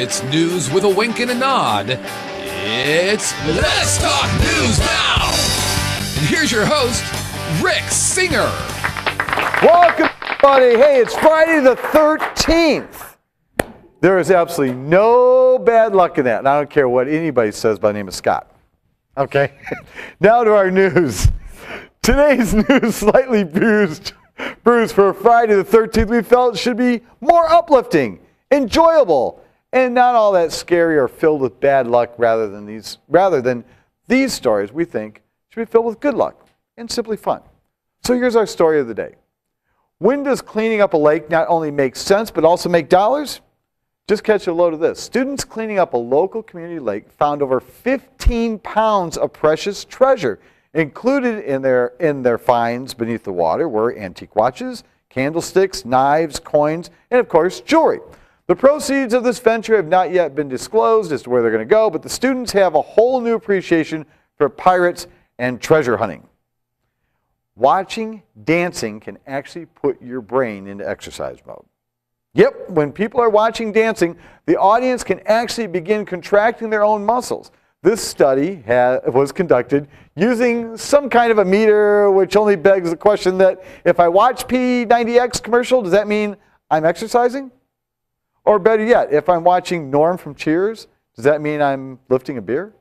It's news with a wink and a nod. It's Let's Talk News Now! And here's your host, Rick Singer. Welcome, everybody. Hey, it's Friday the 13th. There is absolutely no bad luck in that, and I don't care what anybody says by the name of Scott. Okay? Now to our news. Today's news, slightly bruised for Friday the 13th, we felt should be more uplifting, enjoyable, and not all that scary or filled with bad luck. Rather than these stories, we think should be filled with good luck and simply fun. So here's our story of the day. When does cleaning up a lake not only make sense but also make dollars? Just catch a load of this. Students cleaning up a local community lake found over 15 pounds of precious treasure. Included in their finds beneath the water were antique watches, candlesticks, knives, coins, and of course jewelry. The proceeds of this venture have not yet been disclosed as to where they're going to go, but the students have a whole new appreciation for pirates and treasure hunting. Watching dancing can actually put your brain into exercise mode. Yep, when people are watching dancing, the audience can actually begin contracting their own muscles. This study was conducted using some kind of a meter, which only begs the question that if I watch P90X commercial, does that mean I'm exercising? Or better yet, if I'm watching Norm from Cheers, does that mean I'm lifting a beer?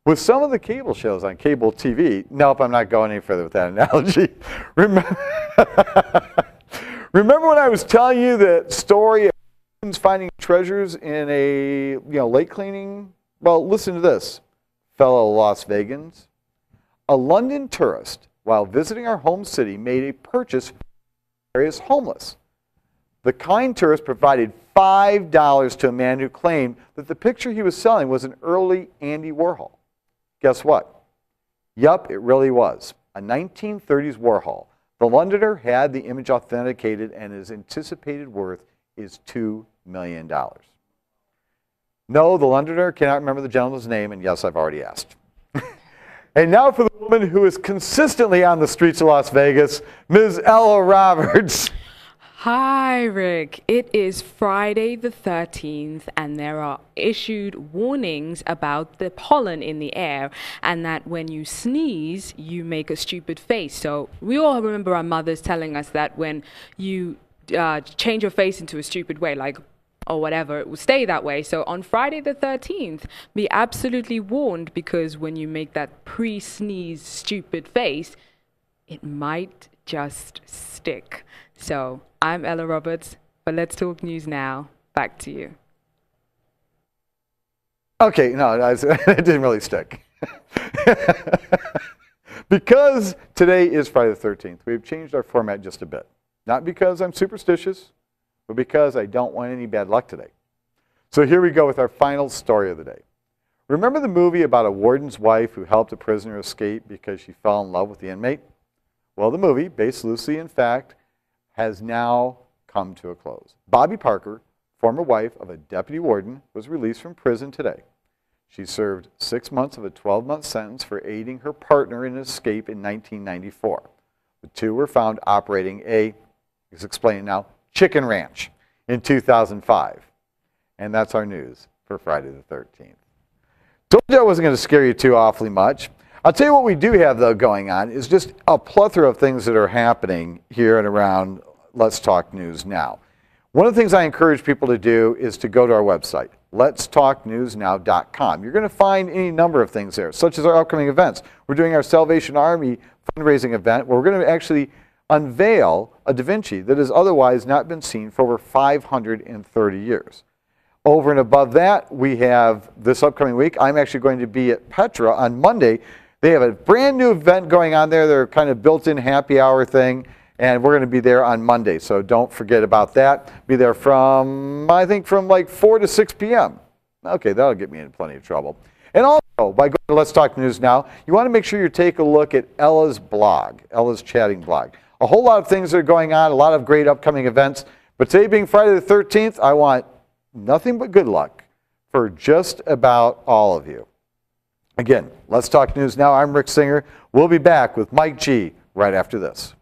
With some of the cable shows on cable TV, nope, I'm not going any further with that analogy. Remember when I was telling you that story of students finding treasures in a lake cleaning? Well, listen to this, fellow Las Vegans. A London tourist, while visiting our home city, made a purchase for various homeless. The kind tourist provided $5 to a man who claimed that the picture he was selling was an early Andy Warhol. Guess what? Yup, it really was. A 1930s Warhol. The Londoner had the image authenticated, and his anticipated worth is $2 million. No, the Londoner cannot remember the gentleman's name, and yes, I've already asked. And now for the woman who is consistently on the streets of Las Vegas, Ms. Ella Roberts. Hi, Rick. It is Friday the 13th, and there are issued warnings about the pollen in the air, and that when you sneeze, you make a stupid face. So we all remember our mothers telling us that when you change your face into a stupid way, like or whatever, it will stay that way. So on Friday the 13th, be absolutely warned, because when you make that pre-sneeze stupid face, it might just stick. So I'm Ella Roberts, but Let's Talk News Now. Back to you. Okay, no, it didn't really stick. Because today is Friday the 13th, we've changed our format just a bit. Not because I'm superstitious, but because I don't want any bad luck today. So here we go with our final story of the day. Remember the movie about a warden's wife who helped a prisoner escape because she fell in love with the inmate? Well, the movie, based loosely in fact, has now come to a close. Bobby Parker, former wife of a deputy warden, was released from prison today. She served 6 months of a 12-month sentence for aiding her partner in an escape in 1994. The two were found operating it's explained now, chicken ranch in 2005. And that's our news for Friday the 13th. Told you I wasn't going to scare you too awfully much. I'll tell you what we do have, though, going on is just a plethora of things that are happening here and around Let's Talk News Now. One of the things I encourage people to do is to go to our website, letstalknewsnow.com. You're going to find any number of things there, such as our upcoming events. We're doing our Salvation Army fundraising event where we're going to actually unveil a Da Vinci that has otherwise not been seen for over 530 years. Over and above that, we have this upcoming week, I'm actually going to be at Petra on Monday. They have a brand new event going on there. They're kind of built-in happy hour thing, and we're going to be there on Monday, so don't forget about that. Be there from, I think, from like 4 to 6 p.m. Okay, that'll get me in plenty of trouble. And also, by going to Let's Talk News Now, you want to make sure you take a look at Ella's blog, Ella's chatting blog. A whole lot of things that are going on, a lot of great upcoming events. But today being Friday the 13th, I want nothing but good luck for just about all of you. Again, Let's Talk News Now. I'm Rick Singer. We'll be back with Mike G right after this.